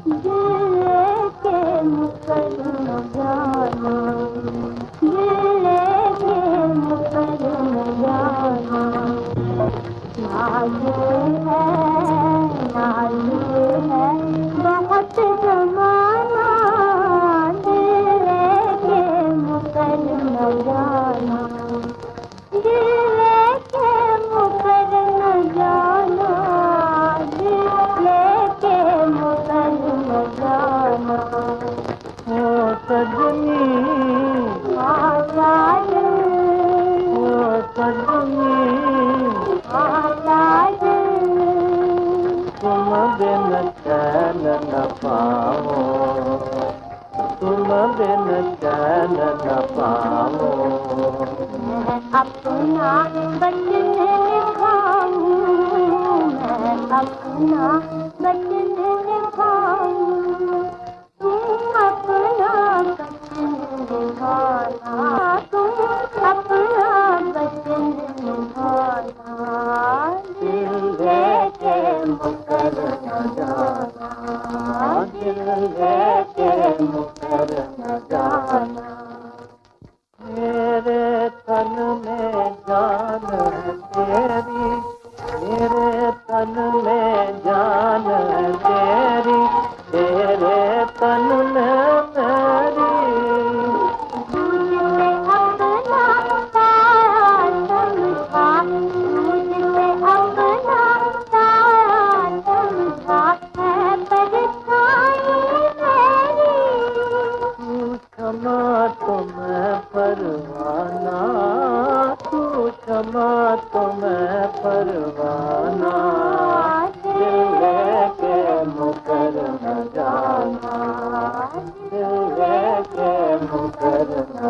दिल के मुकर न जाना, दिल के मुकर न जाना। नाज़ुक है, नाज़ुक है बहुत ज़माना, दिल के मुकर न जाना, दिल के मुकर न जाना, दिल के मुकर न जाना। ओ सजनी आजाद, ओ सजनी आजाद, तुम बिन चैन न पाओ, तुम बिन चैन न पाओ। मैं अपना वचन निभाऊं, मैं अपना वचन निभाऊं, तुम अपना वचन निभाना, तुम अपना वचन निभाना। दिल के मुकर न जाना, दिल के मुकर न जाना। मेरे तन में जान तेरी, मेरे तन में जान तेरी, तेरे तन में मेरी। तुझसे अपना सारा समझा, तुझसे अपना सारा समझा है परछाई मेरी। तू क्षमा तो मैं परवाना, तू क्षमा तो मैं परवाना। दिल के मुकर न जाना, दिल के मुकर न